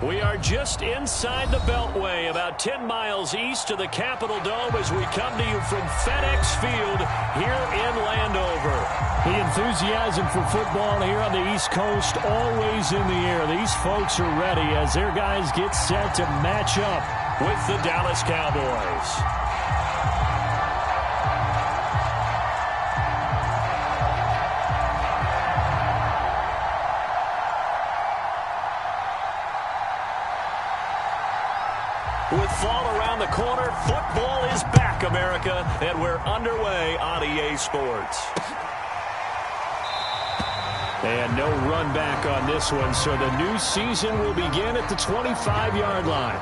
We are just inside the Beltway, about 10 miles east of the Capitol Dome as we come to you from FedEx Field here in Landover. The enthusiasm for football here on the East Coast always in the air. These folks are ready as their guys get set to match up with the Dallas Cowboys. With fall around the corner, football is back, America, and we're underway on EA Sports. And no run back on this one, so the new season will begin at the 25-yard line.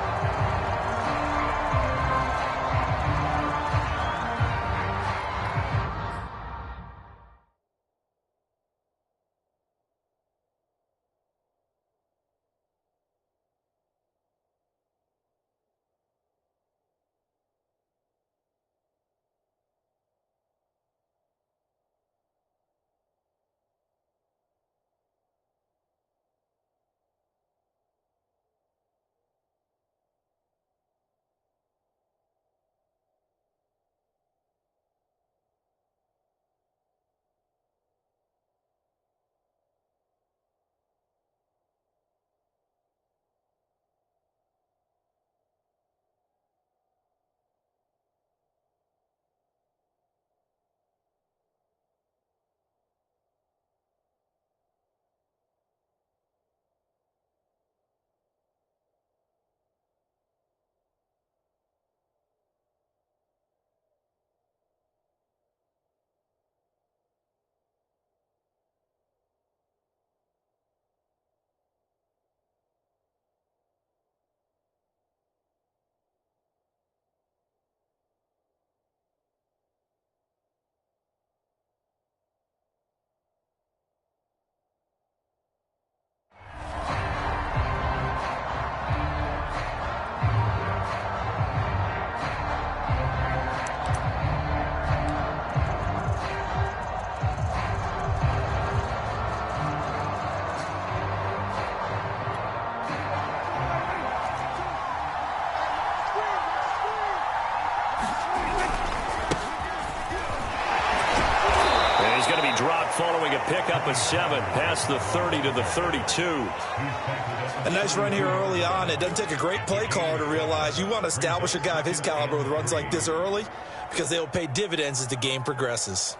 Following a pickup of 7 past the 30 to the 32. A nice run here early on. It doesn't take a great play caller to realize you want to establish a guy of his caliber with runs like this early because they will pay dividends as the game progresses.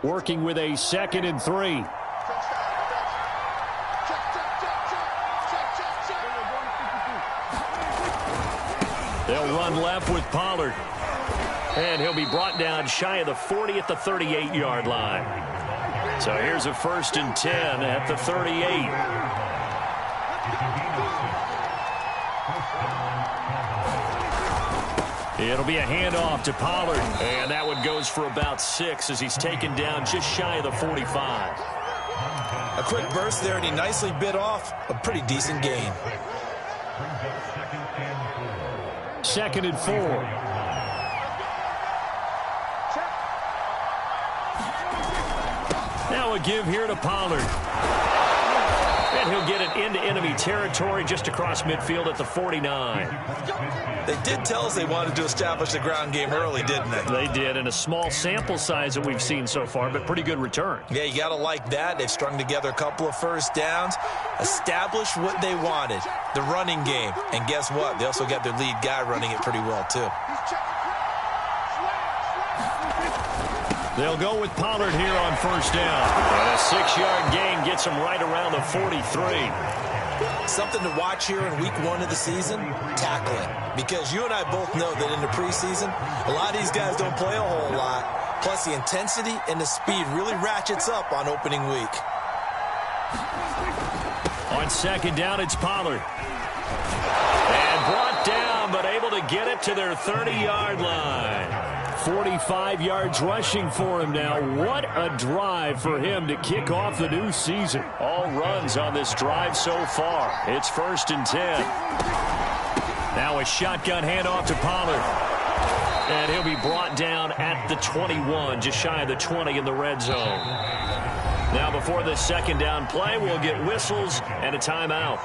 Working with a 2nd and 3. They'll run left with Pollard. And he'll be brought down shy of the 40 at the 38-yard line. So here's a 1st and 10 at the 38. It'll be a handoff to Pollard. And that one goes for about 6 as he's taken down just shy of the 45. A quick burst there, and he nicely bit off a pretty decent gain. 2nd and 4. Now a give here to Pollard. And he'll get it into enemy territory just across midfield at the 49. They did tell us they wanted to establish the ground game early, didn't they? They did, in a small sample size that we've seen so far, but pretty good return. Yeah, you got to like that. They've strung together a couple of first downs, established what they wanted, the running game. And guess what? They also got their lead guy running it pretty well, too. They'll go with Pollard here on 1st down. And a 6-yard gain gets him right around the 43. Something to watch here in week 1 of the season, tackling. Because you and I both know that in the preseason, a lot of these guys don't play a whole lot. Plus, the intensity and the speed really ratchets up on opening week. On 2nd down, it's Pollard. And brought down, but able to get it to their 30-yard line. 45 yards rushing for him now. What a drive for him to kick off the new season. All runs on this drive so far. It's 1st and 10. Now a shotgun handoff to Pollard. And he'll be brought down at the 21, just shy of the 20 in the red zone. Now before this second down play, we'll get whistles and a timeout.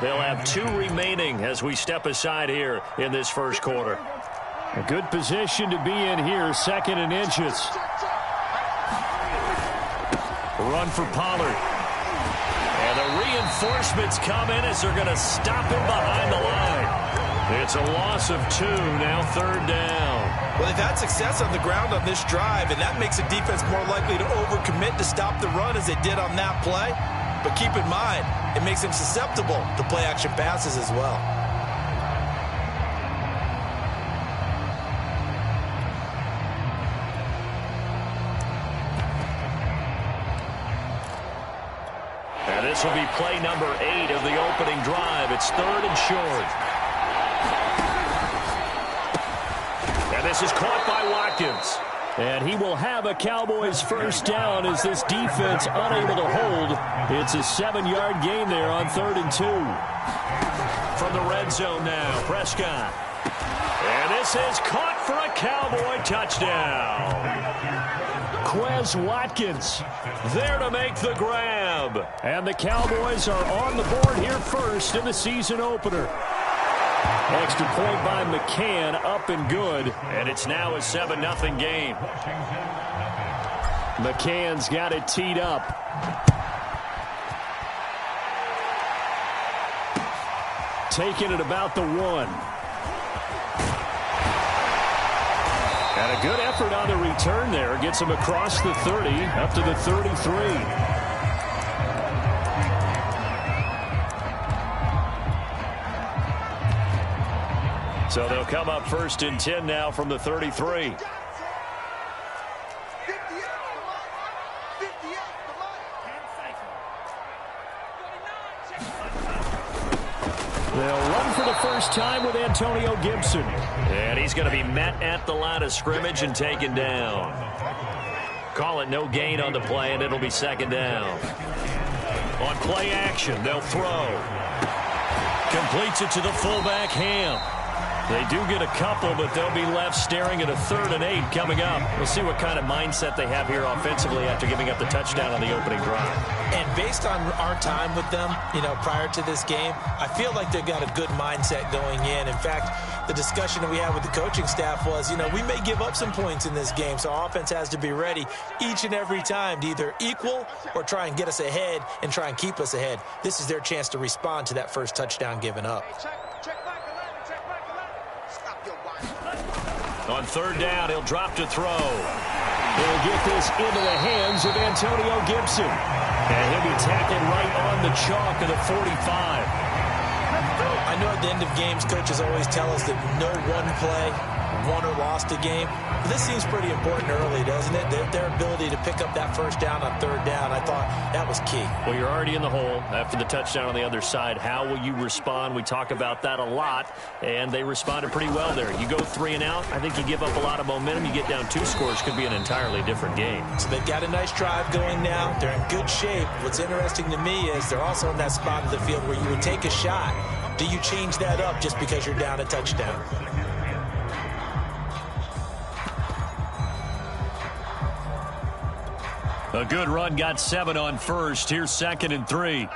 They'll have 2 remaining as we step aside here in this first quarter. A good position to be in here, 2nd and inches. Run for Pollard. And the reinforcements come in as they're going to stop him behind the line. It's a loss of 2, now 3rd down. Well, they've had success on the ground on this drive, and that makes the defense more likely to overcommit to stop the run as they did on that play. But keep in mind, it makes them susceptible to play-action passes as well. And this will be play number 8 of the opening drive. It's 3rd and short. And this is caught by Watkins. And he will have a Cowboys first down as this defense unable to hold. It's a 7-yard gain there on 3rd and 2. From the red zone now, Prescott. And this is caught for a Cowboy touchdown. Quez Watkins there to make the grab. And the Cowboys are on the board here first in the season opener. Extra point by McCann, up and good. And it's now a 7-0 game. McCann's got it teed up. Taking it about the 1. And a good effort on the return there. Gets him across the 30, up to the 33. So they'll come up 1st and 10 now from the 33. They'll run for the first time with Antonio Gibson. And he's going to be met at the line of scrimmage and taken down. Call it no gain on the play, and it'll be 2nd down. On play action, they'll throw. Completes it to the fullback, Ham. They do get a couple, but they'll be left staring at a 3rd and 8 coming up. We'll see what kind of mindset they have here offensively after giving up the touchdown on the opening drive. And based on our time with them, prior to this game, I feel like they've got a good mindset going in. In fact, the discussion that we had with the coaching staff was, we may give up some points in this game, so our offense has to be ready each and every time to either equal or try and get us ahead and try and keep us ahead. This is their chance to respond to that first touchdown given up. On 3rd down, he'll drop to throw. He'll get this into the hands of Antonio Gibson. And he'll be tackled right on the chalk of the 45. I know at the end of games, coaches always tell us that no one play won or lost a game. But this seems pretty important early, doesn't it? Their ability to pick up that first down on 3rd down, I thought that was key. Well, you're already in the hole after the touchdown on the other side. How will you respond? We talk about that a lot, and they responded pretty well there. You go 3 and out, I think you give up a lot of momentum. You get down 2 scores, could be an entirely different game. So they've got a nice drive going now. They're in good shape. What's interesting to me is they're also in that spot of the field where you would take a shot. Do you change that up just because you're down a touchdown? A good run, got 7 on first. Here's 2nd and 3.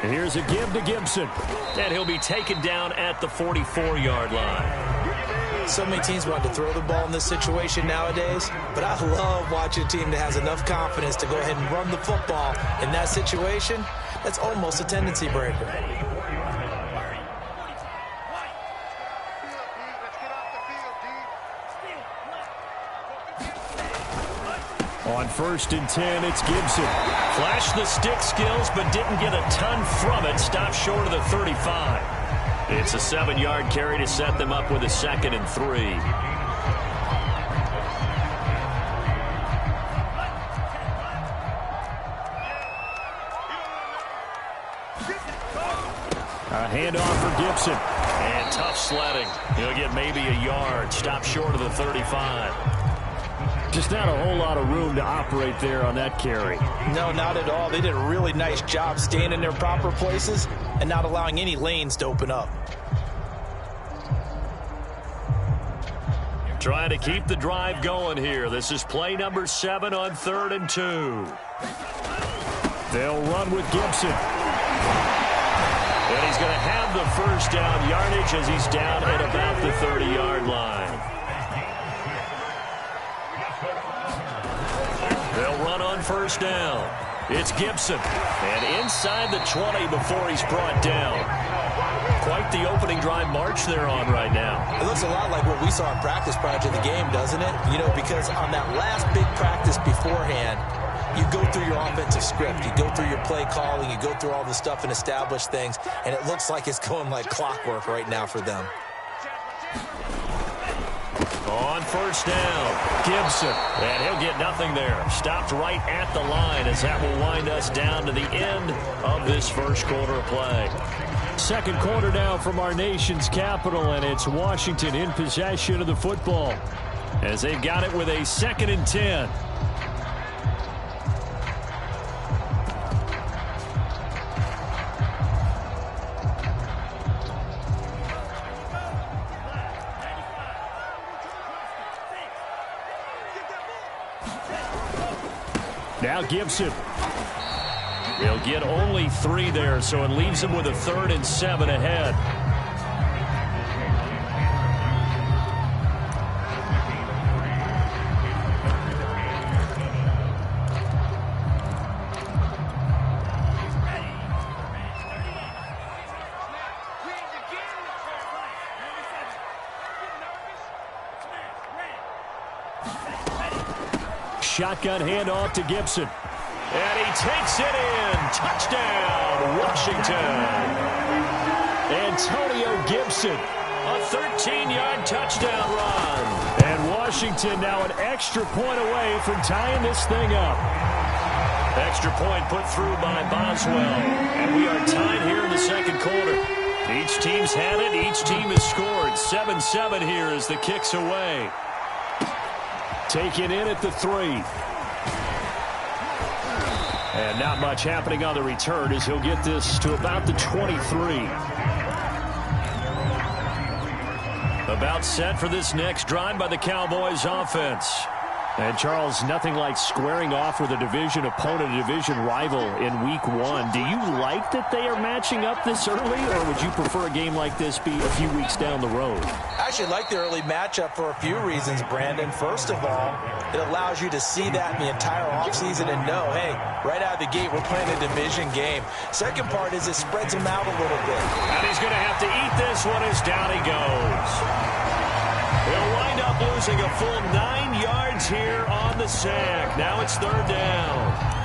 And here's a give to Gibson. And he'll be taken down at the 44-yard line. So many teams want to throw the ball in this situation nowadays, but I love watching a team that has enough confidence to go ahead and run the football in that situation. That's almost a tendency breaker. On 1st and 10, it's Gibson. Flashed the stick skills, but didn't get a ton from it. Stopped short of the 35. It's a 7-yard carry to set them up with a 2nd and 3. A handoff for Gibson. And tough sledding. He'll get maybe a yard. Stopped short of the 35. Just not a whole lot of room to operate there on that carry. No, not at all. They did a really nice job staying in their proper places and not allowing any lanes to open up. Trying to keep the drive going here. This is play number 7 on 3rd and 2. They'll run with Gibson. And he's going to have the first down yardage as he's down at about the 30-yard line. They'll run on first down. It's Gibson. And inside the 20 before he's brought down. Quite the opening drive march they're on right now. It looks a lot like what we saw in practice prior to the game, doesn't it? You know, because on that last big practice beforehand, you go through your offensive script. You go through your play calling. You go through all the stuff and establish things. And it looks like it's going like clockwork right now for them. On first down, Gibson. And he'll get nothing there. Stopped right at the line as that will wind us down to the end of this first quarter of play. Second quarter now from our nation's capital, and it's Washington in possession of the football as they've got it with a 2nd and 10. Now Gibson. He'll get only 3 there, so it leaves him with a 3rd and 7 ahead. Shotgun handoff to Gibson. And he takes it in. Touchdown, Washington. Antonio Gibson, a 13-yard touchdown run. And Washington now an extra point away from tying this thing up. Extra point put through by Boswell. And we are tied here in the second quarter. Each team's had it. Each team has scored. 7-7 here as the kick's away. Taken in at the 3. And not much happening on the return as he'll get this to about the 23. About set for this next drive by the Cowboys offense. And, Charles, nothing like squaring off with a division opponent, a division rival in Week 1. Do you like that they are matching up this early, or would you prefer a game like this be a few weeks down the road? I actually like the early matchup for a few reasons, Brandon. First of all, it allows you to see that in the entire offseason and know, hey, right out of the gate, we're playing a division game. Second part is it spreads them out a little bit. And he's going to have to eat this one as down he goes. He'll wind up losing a full 9 yards here on the sack. Now it's 3rd down.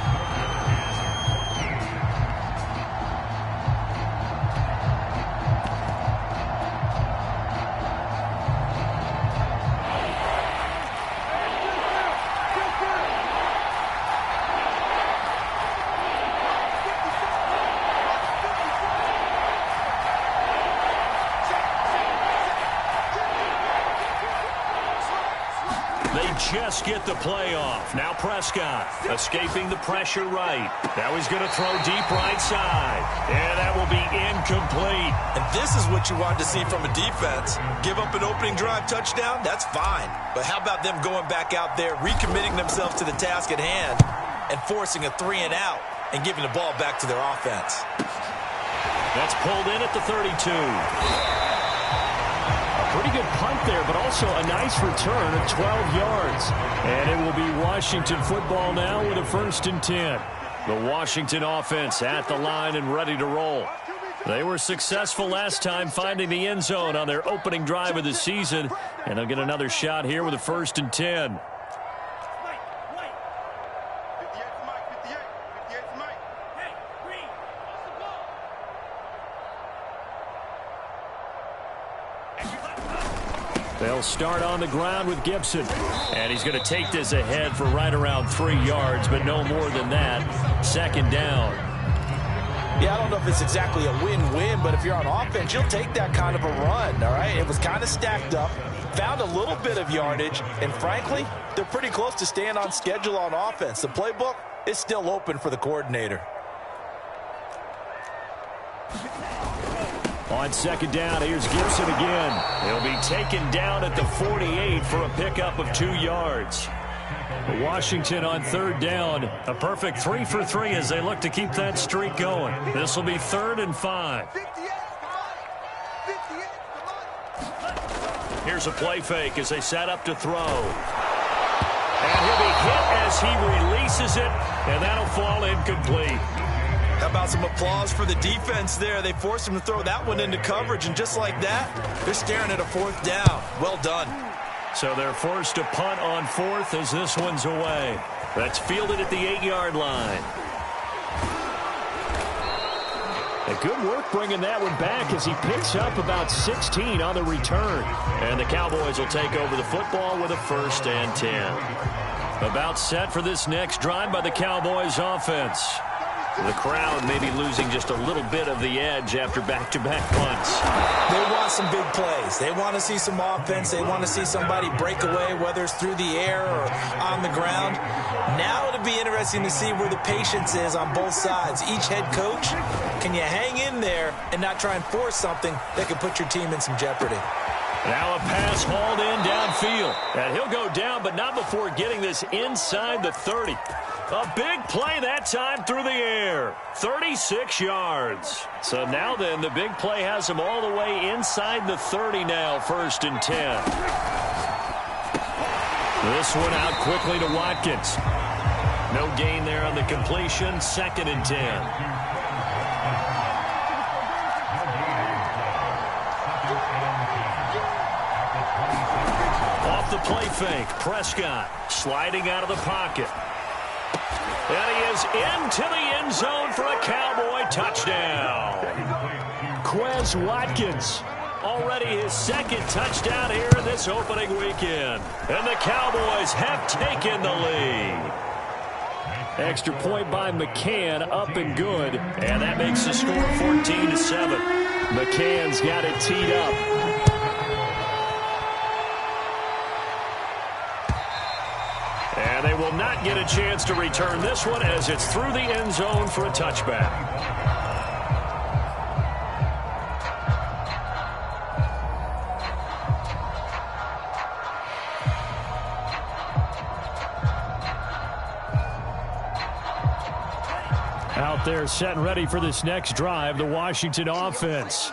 Just get the play off. Now Prescott escaping the pressure right. Now he's going to throw deep right side. And that will be incomplete. And this is what you wanted to see from a defense. Give up an opening drive touchdown, that's fine. But how about them going back out there, recommitting themselves to the task at hand, and forcing a 3 and out and giving the ball back to their offense. That's pulled in at the 32. Pretty good punt there, but also a nice return of 12 yards. And it will be Washington football now with a 1st and 10. The Washington offense at the line and ready to roll. They were successful last time finding the end zone on their opening drive of the season. And they'll get another shot here with a 1st and 10. They'll start on the ground with Gibson. And he's going to take this ahead for right around 3 yards, but no more than that. 2nd down. Yeah, I don't know if it's exactly a win-win, but if you're on offense, you'll take that kind of a run, all right? It was kind of stacked up, found a little bit of yardage, and frankly, they're pretty close to staying on schedule on offense. The playbook is still open for the coordinator. On second down, here's Gibson again. He'll be taken down at the 48 for a pickup of 2 yards. Washington on third down. A perfect 3 for 3 as they look to keep that streak going. This will be 3rd and 5. Here's a play fake as they set up to throw. And he'll be hit as he releases it, and that'll fall incomplete. How about some applause for the defense there? They forced him to throw that one into coverage, and just like that, they're staring at a 4th down. Well done. So they're forced to punt on 4th as this one's away. That's fielded at the 8-yard line. A good work bringing that one back as he picks up about 16 on the return. And the Cowboys will take over the football with a 1st and 10. About set for this next drive by the Cowboys offense. The crowd may be losing just a little bit of the edge after back-to-back punts. They want some big plays. They want to see some offense. They want to see somebody break away, whether it's through the air or on the ground. Now it'll be interesting to see where the patience is on both sides. Each head coach, can you hang in there and not try and force something that could put your team in some jeopardy? Now a pass hauled in downfield. And he'll go down, but not before getting this inside the 30. A big play that time through the air. 36 yards. So now then, the big play has him all the way inside the 30 now, 1st and 10. This one out quickly to Watkins. No gain there on the completion, 2nd and 10. Off the play fake, Prescott sliding out of the pocket. And he is into the end zone for a Cowboy touchdown. Quez Watkins, already his 2nd touchdown here in this opening weekend. And the Cowboys have taken the lead. Extra point by McCann, up and good. And that makes the score 14-7. McCann's got it teed up. And they will not get a chance to return this one as it's through the end zone for a touchback. Out there set and ready for this next drive, the Washington offense.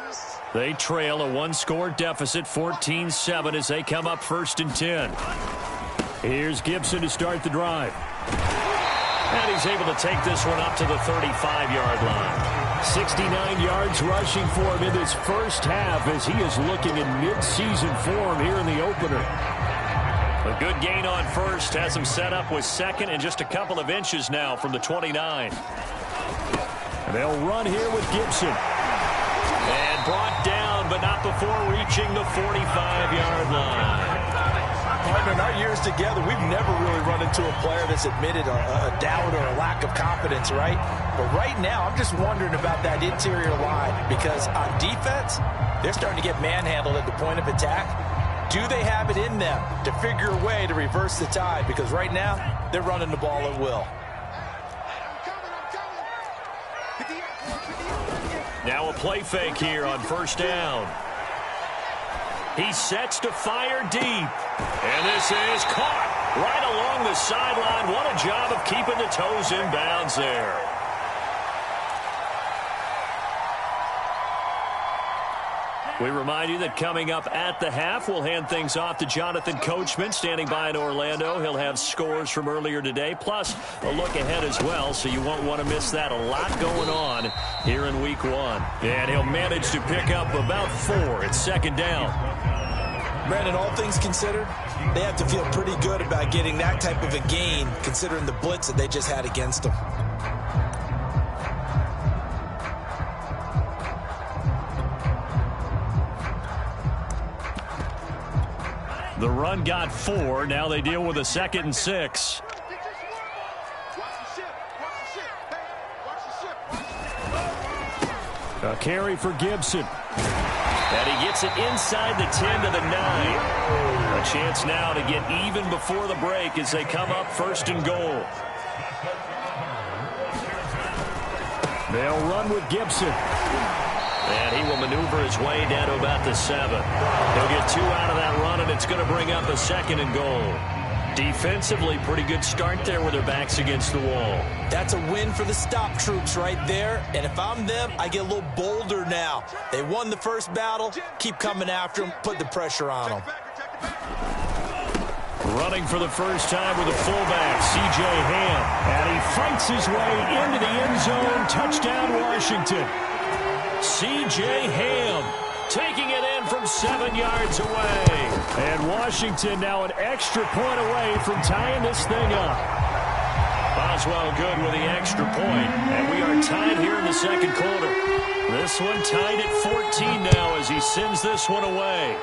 They trail a 1-score deficit, 14-7, as they come up 1st and 10. Here's Gibson to start the drive. And he's able to take this one up to the 35-yard line. 69 yards rushing for him in this first half as he is looking in mid-season form here in the opener. A good gain on 1st, has him set up with 2nd and just a couple of inches now from the 29. And they'll run here with Gibson. And brought down, but not before reaching the 45-yard line. In our years together, we've never really run into a player that's admitted a doubt or a lack of confidence, right? But right now, I'm just wondering about that interior line because on defense, they're starting to get manhandled at the point of attack. Do they have it in them to figure a way to reverse the tide? Because right now, they're running the ball at will. Now a play fake here on 1st down. He sets to fire deep. And this is caught right along the sideline. What a job of keeping the toes in bounds there. We remind you that coming up at the half, we'll hand things off to Jonathan Coachman, standing by in Orlando. He'll have scores from earlier today, plus a look ahead as well, so you won't want to miss that. A lot going on here in Week 1. And he'll manage to pick up about 4 at 2nd down. Brandon, all things considered, they have to feel pretty good about getting that type of a gain, considering the blitz that they just had against them. The run got 4. Now they deal with a 2nd and 6. A carry for Gibson. And he gets it inside the 10 to the 9. A chance now to get even before the break as they come up 1st and goal. They'll run with Gibson. And he will maneuver his way down to about the 7. He'll get 2 out of that run, and it's going to bring up a 2nd and goal. Defensively, pretty good start there with their backs against the wall. That's a win for the stop troops right there. And if I'm them, I get a little bolder now. They won the first battle. Keep coming after them. Put the pressure on them. Running for the first time with a fullback, C.J. Ham. And he fights his way into the end zone. Touchdown, Washington. C.J. Ham taking it in from 7 yards away. And Washington now an extra point away from tying this thing up. Boswell good with the extra point. And we are tied here in the second quarter. This one tied at 14 now as he sends this one away.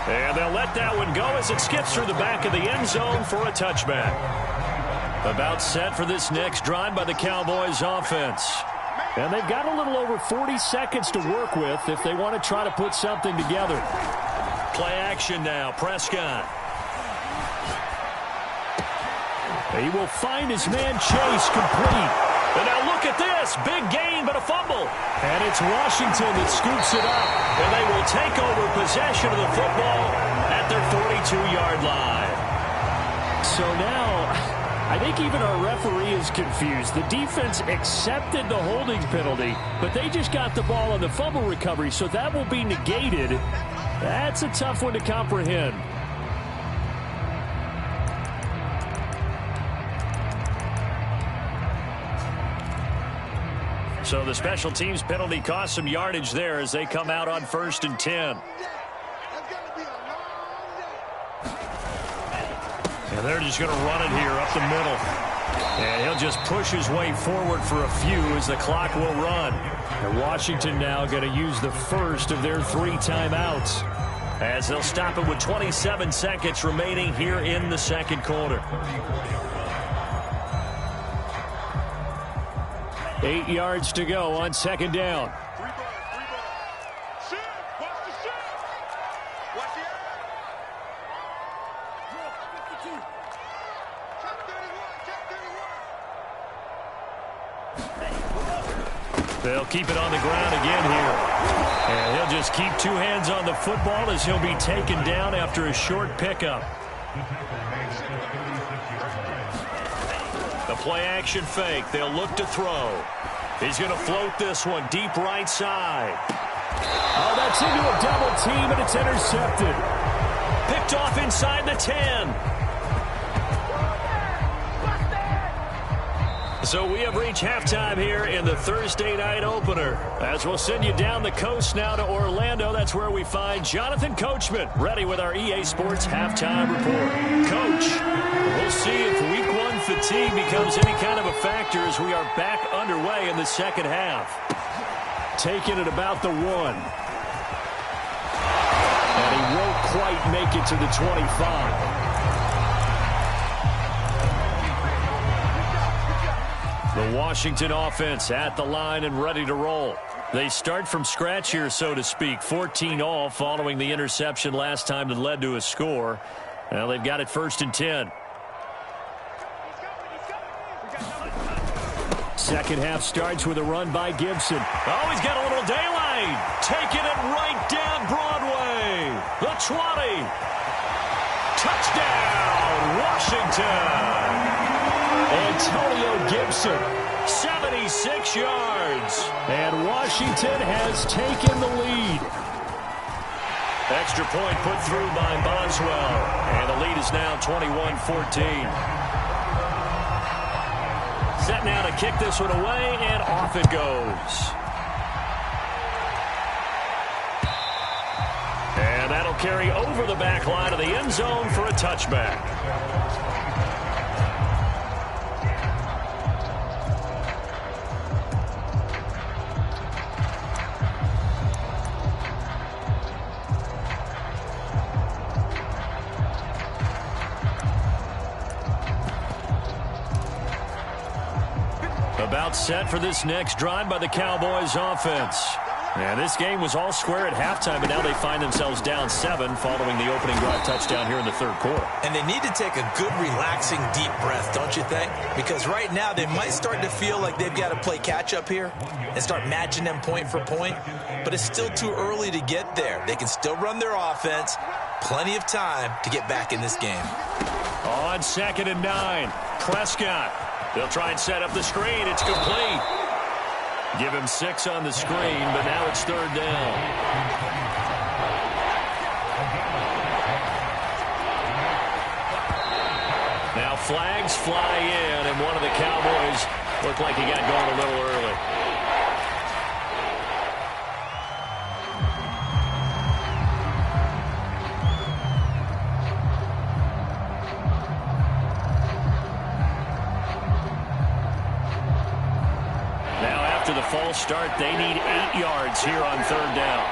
And they'll let that one go as it skips through the back of the end zone for a touchback. About set for this next drive by the Cowboys offense. And they've got a little over 40 seconds to work with if they want to try to put something together. Play action now, Prescott. He will find his man Chase complete. And now look at this. Big gain, but a fumble. And it's Washington that scoops it up. And they will take over possession of the football at their 42-yard line. So now I think even our referee is confused. The defense accepted the holding penalty, but they just got the ball on the fumble recovery, so that will be negated. That's a tough one to comprehend. So the special teams penalty cost some yardage there as they come out on 1st and 10. And they're just going to run it here up the middle. And he'll just push his way forward for a few as the clock will run. And Washington now going to use the first of their 3 timeouts as they'll stop it with 27 seconds remaining here in the second quarter. 8 yards to go on 2nd down. They'll keep it on the ground again here. And he'll just keep 2 hands on the football as he'll be taken down after a short pickup. The play action fake. They'll look to throw. He's going to float this one deep right side. Oh, that's into a double team, and it's intercepted. Picked off inside the 10. So we have reached halftime here in the Thursday night opener. As we'll send you down the coast now to Orlando, that's where we find Jonathan Coachman ready with our EA Sports halftime report. Coach, we'll see if week 1 fatigue becomes any kind of a factor as we are back underway in the second half. Taking it about the 1. And he won't quite make it to the 25. The Washington offense at the line and ready to roll. They start from scratch here, so to speak. 14 all following the interception last time that led to a score. Now they've got it 1st and 10. Second half starts with a run by Gibson. Oh, he's got a little daylight. Taking it right down Broadway. The 20. Touchdown, Washington. Antonio Gibson, 76 yards. And Washington has taken the lead. Extra point put through by Boswell. And the lead is now 21-14. Set now to kick this one away, and off it goes. And that'll carry over the back line of the end zone for a touchback. About set for this next drive by the Cowboys offense. And this game was all square at halftime, but now they find themselves down 7 following the opening drive touchdown here in the third quarter. And they need to take a good, relaxing, deep breath, don't you think? Because right now they might start to feel like they've got to play catch-up here and start matching them point for point. But it's still too early to get there. They can still run their offense. Plenty of time to get back in this game. On 2nd and 9, Prescott. They'll try and set up the screen. It's complete. Give him 6 on the screen, but now it's 3rd down. Now flags fly in, and one of the Cowboys looked like he got going a little early. False start. They need 8 yards here on 3rd down.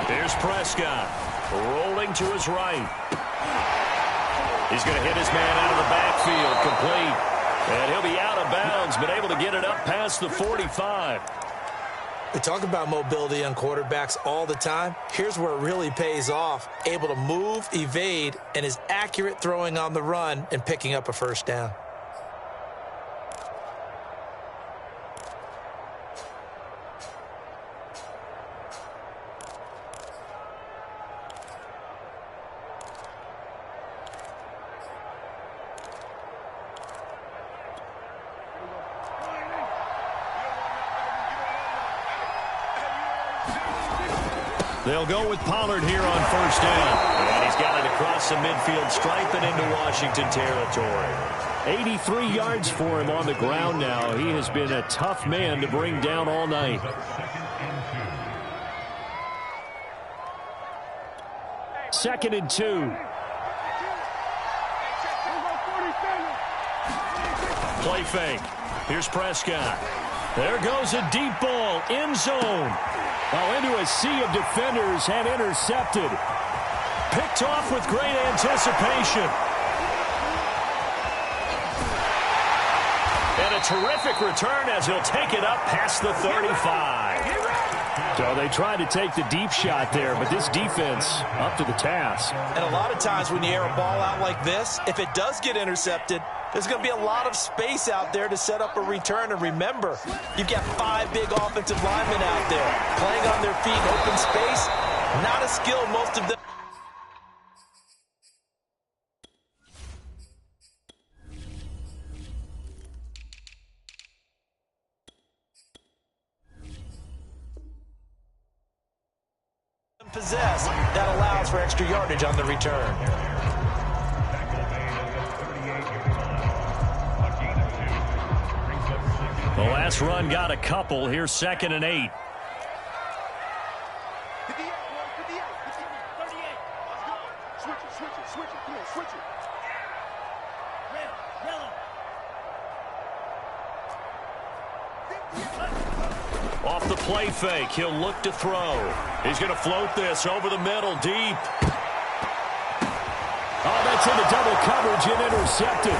Here's Prescott rolling to his right. He's going to hit his man out of the backfield, complete. And he'll be out of bounds, but able to get it up past the 45. We talk about mobility on quarterbacks all the time. Here's where it really pays off. Able to move, evade, and is accurate throwing on the run and picking up a 1st down. They'll go with Pollard here on 1st down. And he's got it across the midfield stripe and into Washington territory. 83 yards for him on the ground now. He has been a tough man to bring down all night. Second and 2. Play fake. Here's Prescott. There goes a deep ball. End zone. Oh, into a sea of defenders and intercepted. Picked off with great anticipation. And a terrific return as he'll take it up past the 35. So they tried to take the deep shot there, but this defense up to the task. And a lot of times when you air a ball out like this, if it does get intercepted, there's going to be a lot of space out there to set up a return. And remember, you've got 5 big offensive linemen out there playing on their feet in open space. Not a skill most of them. Possess that allows for extra yardage on the return. The last run got a couple. Here's 2nd and 8. Off the play fake, he'll look to throw. He's going to float this over the middle, deep. Oh, that's into double coverage and intercepted.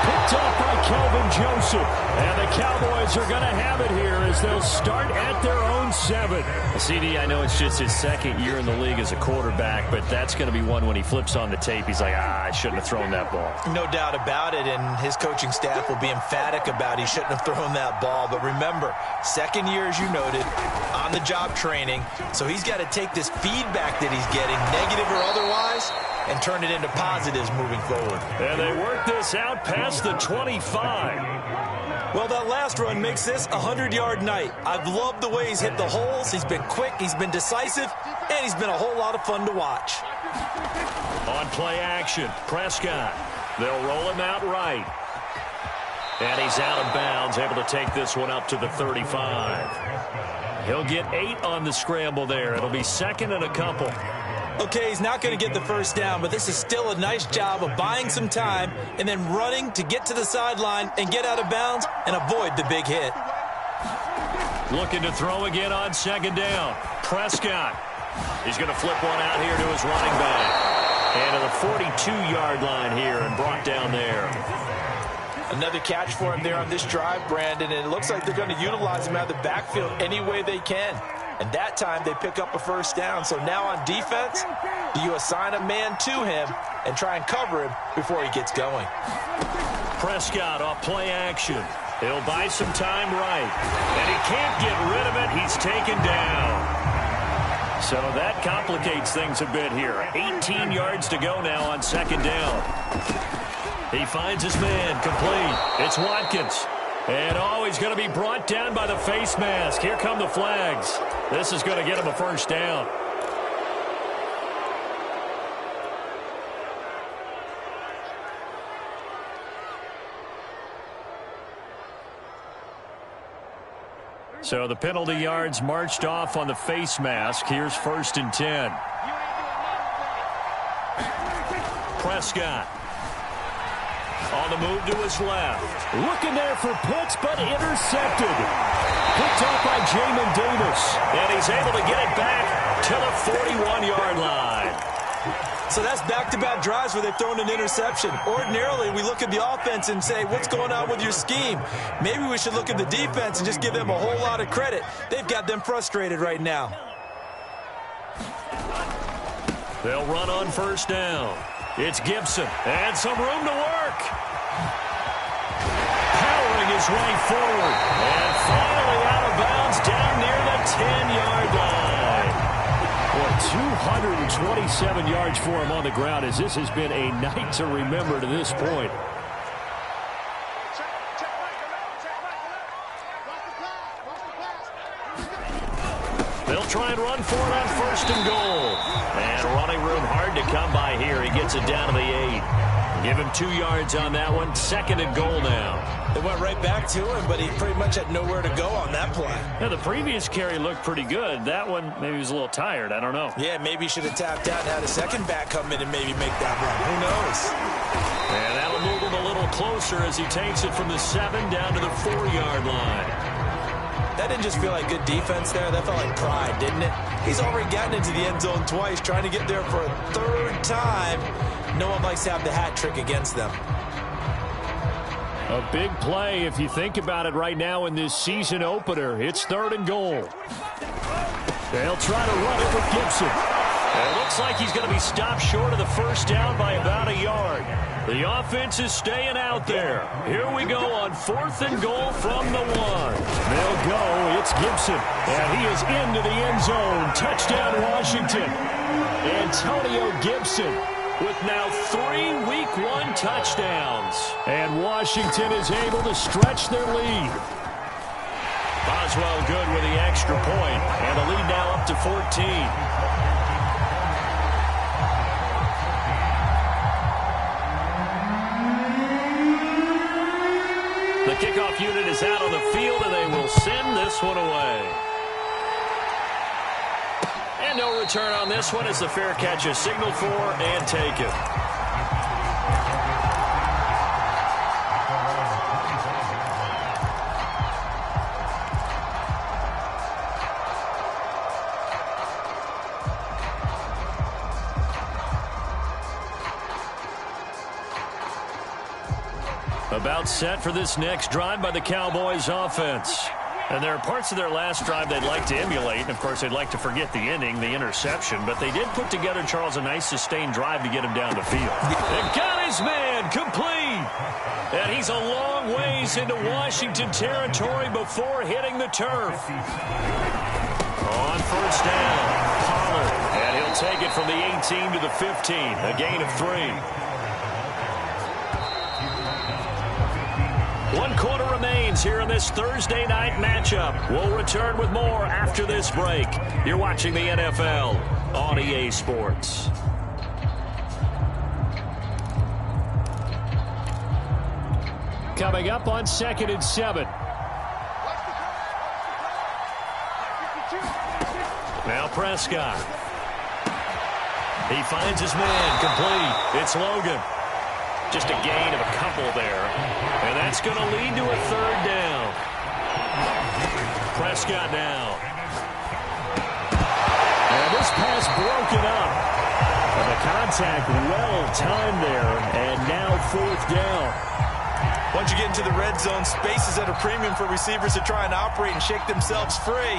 Picked off by Kelvin Joseph. And the Cowboys are going to have it here as they'll start at their own 7. CD, I know it's just his 2nd year in the league as a quarterback, but that's going to be one when he flips on the tape. He's like, I shouldn't have thrown that ball. No doubt about it, and his coaching staff will be emphatic about he shouldn't have thrown that ball. But remember, 2nd year, as you noted, on-the-job training, so he's got to take this feedback that he's getting, negative or otherwise, and turn it into positives moving forward. And they work this out past the 25. Well, that last run makes this a 100-yard night. I've loved the way he's hit the holes. He's been quick, he's been decisive, and he's been a whole lot of fun to watch. On play action, Prescott. They'll roll him out right. And he's out of bounds, able to take this one up to the 35. He'll get 8 on the scramble there. It'll be 2nd and a couple. Okay, he's not going to get the 1st down, but this is still a nice job of buying some time and then running to get to the sideline and get out of bounds and avoid the big hit. Looking to throw again on 2nd down. Prescott. He's going to flip one out here to his running back. And to the 42-yard line here and brought down there. Another catch for him there on this drive, Brandon, and it looks like they're going to utilize him out of the backfield any way they can. And that time they pick up a first down. So now on defense, do you assign a man to him and try and cover him before he gets going? Prescott off play action. He'll buy some time right. And he can't get rid of it. He's taken down. So that complicates things a bit here. 18 yards to go now on second down. He finds his man, complete. It's Watkins. And he's going to be brought down by the face mask. Here come the flags. This is going to get him a first down. So the penalty yards marched off on the face mask. Here's 1st and 10. Prescott. On the move to his left. Looking there for Pitts, but intercepted. Picked up by Jamin Davis. And he's able to get it back to the 41-yard line. So that's back-to-back drives where they've thrown an interception. Ordinarily, we look at the offense and say, what's going on with your scheme? Maybe we should look at the defense and just give them a whole lot of credit. They've got them frustrated right now. They'll run on first down. It's Gibson. And some room to work. Powering his way forward. And finally out of bounds down near the 10-yard line. Well, 227 yards for him on the ground as this has been a night to remember to this point. They'll try and run for it on 1st and goal. And running room hard to come by here. He gets it down to the 8. Give him 2 yards on that one. 2nd and goal now. They went right back to him, but he pretty much had nowhere to go on that play. Yeah, the previous carry looked pretty good. That one, maybe he was a little tired. I don't know. Yeah, maybe he should have tapped out and had a second back come in and maybe make that run. Who knows? And that'll move him a little closer as he takes it from the 7 down to the 4-yard line. That didn't just feel like good defense there. That felt like pride, didn't it? He's already gotten into the end zone twice, trying to get there for a 3rd time. No one likes to have the hat trick against them. A big play if you think about it right now in this season opener. It's 3rd and goal. They'll try to run it with Gibson. And it looks like he's going to be stopped short of the first down by about a yard. The offense is staying out there. Here we go on 4th and goal from the 1. They'll go. It's Gibson. And he is into the end zone. Touchdown, Washington. Antonio Gibson with now 3 Week 1 touchdowns. And Washington is able to stretch their lead. Boswell good with the extra point. And the lead now up to 14. The kickoff unit is out on the field, and they will send this one away. And no return on this one as the fair catch is signaled for and taken. About set for this next drive by the Cowboys offense. And there are parts of their last drive they'd like to emulate. And, of course, they'd like to forget the inning, the interception. But they did put together, Charles, a nice sustained drive to get him down the field. And got his man complete. And he's a long ways into Washington territory before hitting the turf. On first down, Pollard. And he'll take it from the 18 to the 15. A gain of 3. 1 quarter remains here in this Thursday night matchup. We'll return with more after this break. You're watching the NFL on EA Sports. Coming up on 2nd and 7. Now Prescott. He finds his man complete. It's Logan. Just a gain of a couple there. And that's going to lead to a 3rd down. Prescott now. And this pass broken up. And the contact well-timed there, and now 4th down. Once you get into the red zone, space is at a premium for receivers to try and operate and shake themselves free.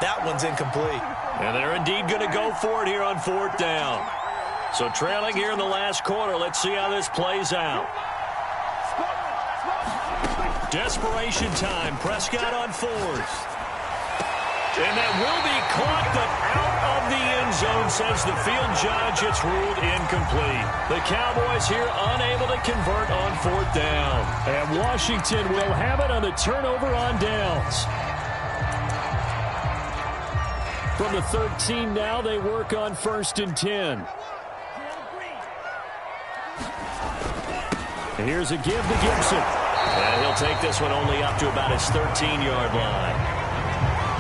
That one's incomplete. And they're indeed going to go for it here on 4th down. So trailing here in the last quarter. Let's see how this plays out. Desperation time. Prescott on 4th. And that will be caught, but out of the end zone, says the field judge. It's ruled incomplete. The Cowboys here unable to convert on 4th down. And Washington will have it on the turnover on downs. From the 13 now, they work on 1st and 10. And here's a give to Gibson. And he'll take this one only up to about his 13-yard line.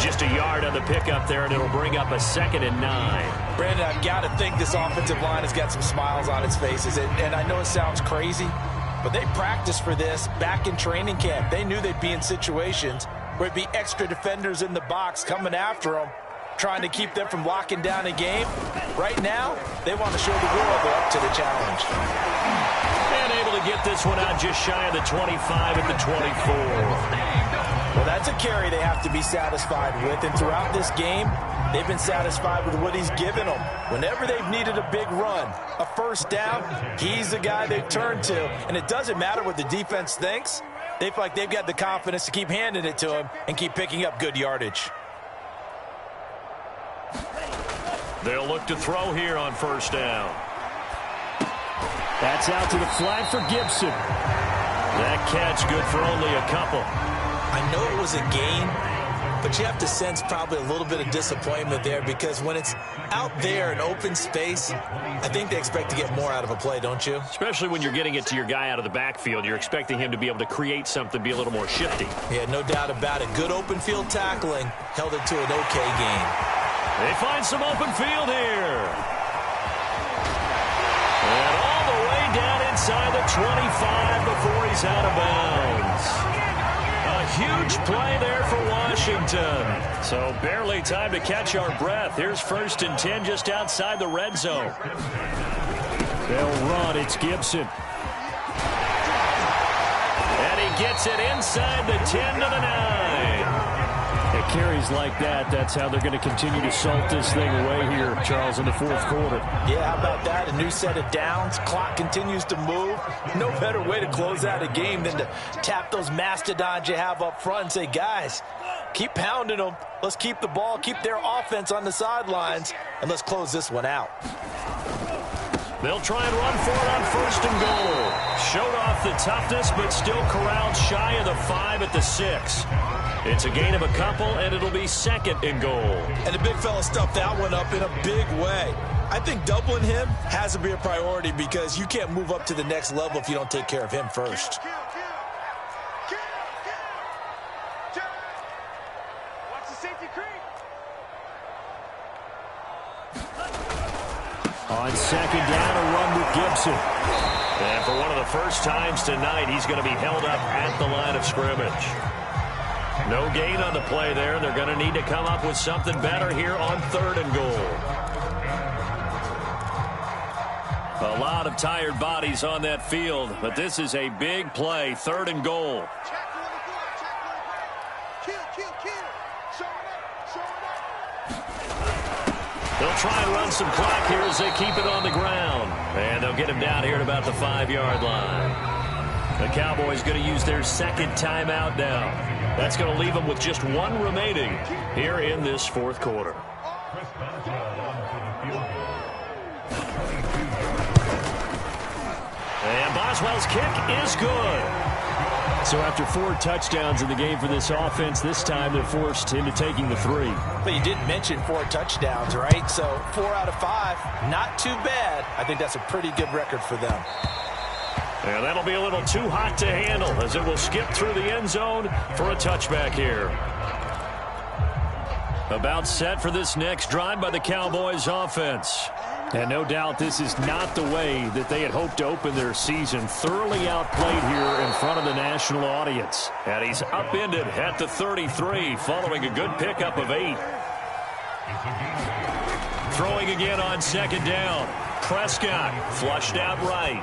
Just a yard on the pickup there, and it'll bring up a 2nd and 9. Brandon, I've got to think this offensive line has got some smiles on its faces. And I know it sounds crazy, but they practiced for this back in training camp. They knew they'd be in situations where it'd be extra defenders in the box coming after them, trying to keep them from locking down a game. Right now, they want to show the world they're up to the challenge. And able to get this one out just shy of the 25 at the 24. Well, that's a carry they have to be satisfied with. And throughout this game, they've been satisfied with what he's given them. Whenever they've needed a big run, a 1st down, he's the guy they turn to. And it doesn't matter what the defense thinks. They feel like they've got the confidence to keep handing it to him and keep picking up good yardage. They'll look to throw here on 1st down. That's out to the flat for Gibson. That catch good for only a couple. I know it was a gain, but you have to sense probably a little bit of disappointment there, because when it's out there in open space, I think they expect to get more out of a play, don't you? Especially when you're getting it to your guy out of the backfield. You're expecting him to be able to create something, be a little more shifty. Yeah, no doubt about it. Good open field tackling held it to an okay gain. They find some open field here. And all the way down inside the 25 before he's out of bounds. A huge play there for Washington. So barely time to catch our breath. Here's 1st and 10 just outside the red zone. They'll run. It's Gibson. And he gets it inside the 10 to the 9. It carries like that. That's how they're going to continue to salt this thing away here, Charles, in the 4th quarter. Yeah, how about that? A new set of downs. Clock continues to move. No better way to close out a game than to tap those mastodons you have up front and say, guys, keep pounding them. Let's keep the ball, keep their offense on the sidelines, and let's close this one out. They'll try and run for it on 1st and goal. Showed off the toughness, but still corralled shy of the 5 at the 6. It's a gain of a couple, and it'll be 2nd and goal. And the big fella stuffed that one up in a big way. I think doubling him has to be a priority, because you can't move up to the next level if you don't take care of him first. On 2nd down, a run with Gibson. And for one of the first times tonight, he's going to be held up at the line of scrimmage. No gain on the play there. They're going to need to come up with something better here on 3rd and goal. A lot of tired bodies on that field, but this is a big play. 3rd and goal. They'll try and run some clock here as they keep it on the ground. And they'll get him down here at about the 5-yard line. The Cowboys going to use their 2nd timeout now. That's going to leave them with just 1 remaining here in this 4th quarter. And Boswell's kick is good. So after 4 touchdowns in the game for this offense, this time they're forced into taking the 3. But you didn't mention 4 touchdowns, right? So 4 out of 5, not too bad. I think that's a pretty good record for them. And that'll be a little too hot to handle as it will skip through the end zone for a touchback here. About set for this next drive by the Cowboys offense. And no doubt this is not the way that they had hoped to open their season. Thoroughly outplayed here in front of the national audience. And he's upended at the 33 following a good pickup of 8. Throwing again on 2nd down. Prescott, flushed out right.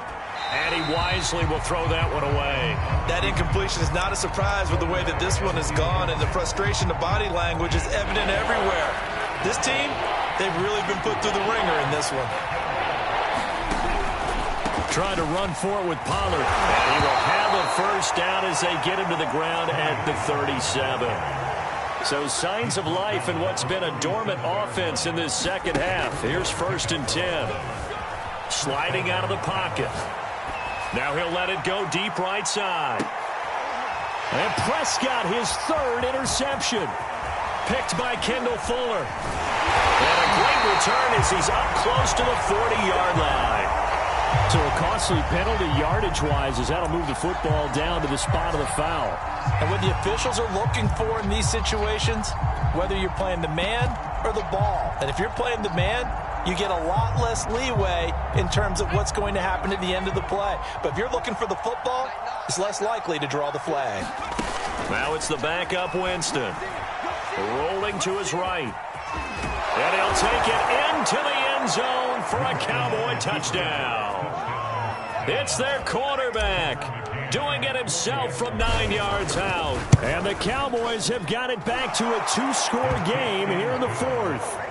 And he wisely will throw that one away. That incompletion is not a surprise with the way that this one has gone, and the frustration, the body language is evident everywhere. This team, they've really been put through the ringer in this one. Trying to run for it with Pollard. And he will have a first down as they get him to the ground at the 37. So signs of life in what's been a dormant offense in this second half. Here's 1st and 10. Sliding out of the pocket. Now he'll let it go deep right side. And Prescott, his 3rd interception. Picked by Kendall Fuller. And a great return as he's up close to the 40-yard line. So a costly penalty yardage-wise as that'll move the football down to the spot of the foul. And what the officials are looking for in these situations, whether you're playing the man or the ball. And if you're playing the man, you get a lot less leeway in terms of what's going to happen at the end of the play. But if you're looking for the football, it's less likely to draw the flag. Now it's the backup Winston. Rolling to his right. And he'll take it into the end zone for a Cowboy touchdown. It's their quarterback doing it himself from 9 yards out. And the Cowboys have got it back to a 2-score game here in the 4th.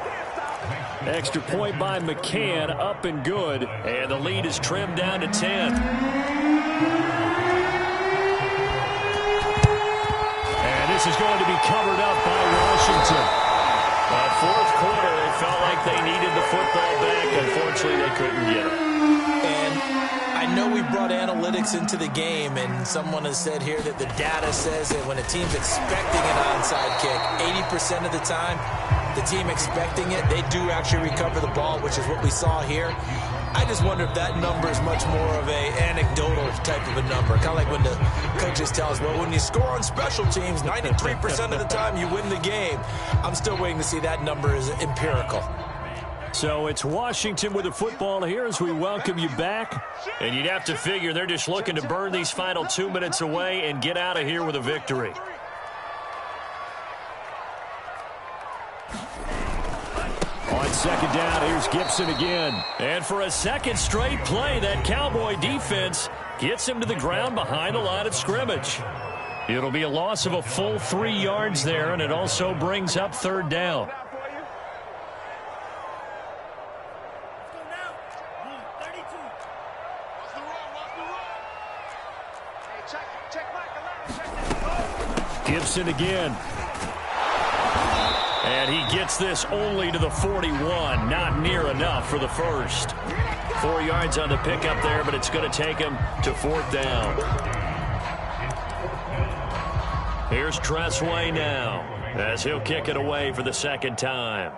Extra point by McCann, up and good. And the lead is trimmed down to 10. And this is going to be covered up by Washington. 4th quarter, they felt like they needed the football back. Unfortunately, they couldn't get it. And I know we brought analytics into the game, and someone has said here that the data says that when a team's expecting an onside kick, 80% of the time, the team expecting it, they do actually recover the ball, which is what we saw here. I just wonder if that number is much more of a anecdotal type of a number. Kind of like when the coaches tell us, well, when you score on special teams, 93% of the time you win the game. I'm still waiting to see that number is empirical. So it's Washington with the football here as we welcome you back. And you'd have to figure they're just looking to burn these final 2 minutes away and get out of here with a victory. On 2nd down, here's Gibson again. And for a 2nd straight play, that Cowboy defense gets him to the ground behind the line of scrimmage. It'll be a loss of a full 3 yards there, and it also brings up 3rd down. Gibson again. And he gets this only to the 41. Not near enough for the first. 4 yards on the pickup there, but it's going to take him to 4th down. Here's Tressway now as he'll kick it away for the 2nd time.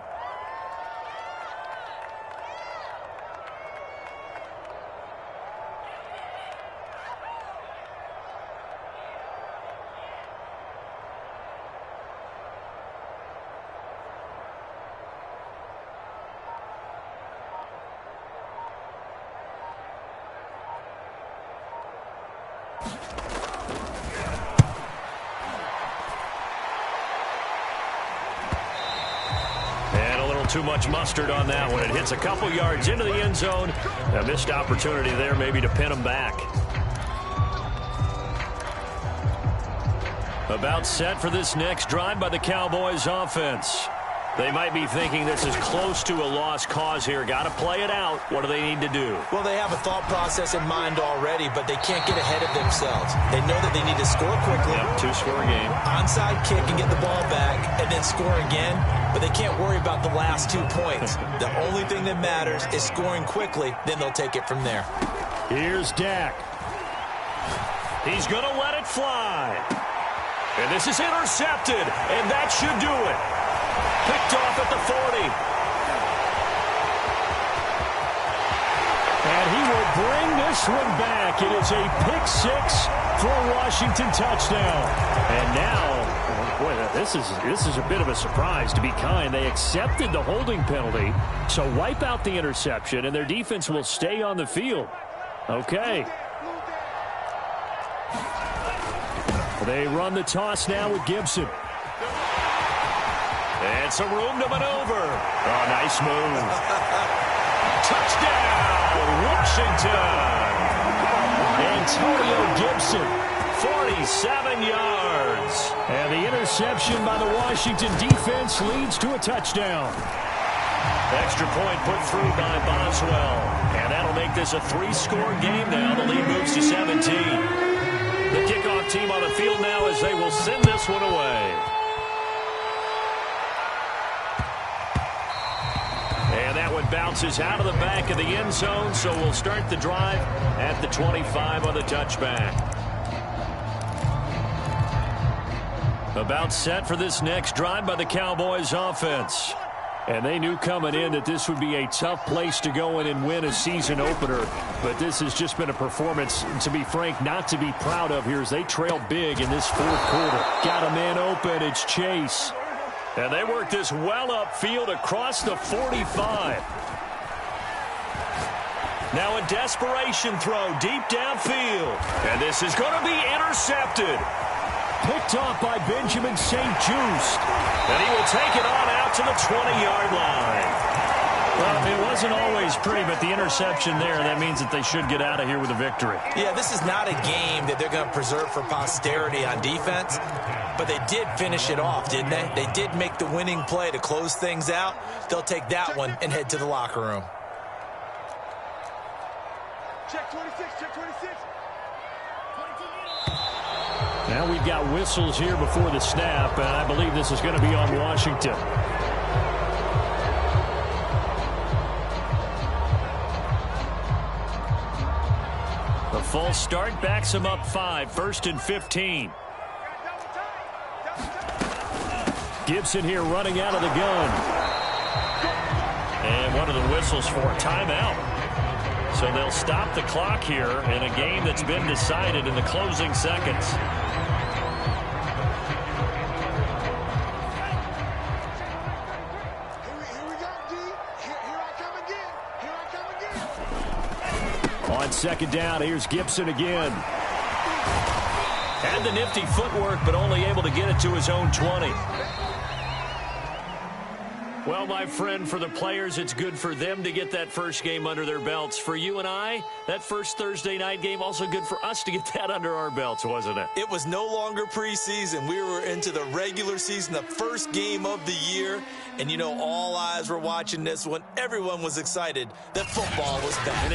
Too much mustard on that one. It hits a couple yards into the end zone. A missed opportunity there maybe to pin them back. About set for this next drive by the Cowboys offense. They might be thinking this is close to a lost cause here. Got to play it out. What do they need to do? Well, they have a thought process in mind already, but they can't get ahead of themselves. They know that they need to score quickly. Yep, 2-score game. Onside kick and get the ball back and then score again, but they can't worry about the last 2 points. The only thing that matters is scoring quickly, then they'll take it from there. Here's Dak. He's going to let it fly. And this is intercepted, and that should do it. Picked off at the 40. And he will bring this one back. It is a pick-6 for a Washington touchdown. And now, boy, this is a bit of a surprise, to be kind. They accepted the holding penalty, so wipe out the interception, and their defense will stay on the field. Okay. They run the toss now with Gibson. And some room to maneuver. Oh, nice move. Touchdown, Washington. Antonio Gibson, 47 yards. And the interception by the Washington defense leads to a touchdown. Extra point put through by Boswell. And that'll make this a 3-score game now. The lead moves to 17. The kickoff team on the field now as they will send this one away. And that one bounces out of the back of the end zone, so we'll start the drive at the 25 on the touchback. About set for this next drive by the Cowboys offense. And they knew coming in that this would be a tough place to go in and win a season opener. But this has just been a performance, to be frank, not to be proud of here as they trail big in this fourth quarter. Got a man open. It's Chase. And they work this well upfield across the 45. Now a desperation throw deep downfield. And this is going to be intercepted. Picked off by Benjamin St-Juste. And he will take it on out to the 20-yard line. Well, it wasn't always pretty, but the interception there, that means that they should get out of here with a victory. Yeah, this is not a game that they're going to preserve for posterity on defense, but they did finish it off, didn't they? They did make the winning play to close things out. They'll take that one and head to the locker room. Check 26, check 26. Now we've got whistles here before the snap, and I believe this is going to be on Washington. The false start backs him up 5, 1st and 15. Gibson here running out of the gun. And one of the whistles for a timeout. So they'll stop the clock here in a game that's been decided in the closing seconds. On second down, here's Gibson again. Had the nifty footwork, but only able to get it to his own 20. Well, my friend, for the players, it's good for them to get that first game under their belts. For you and I, that first Thursday night game, also good for us to get that under our belts, wasn't it? It was no longer preseason. We were into the regular season, the first game of the year. And, you know, all eyes were watching this one. Everyone was excited that football was back.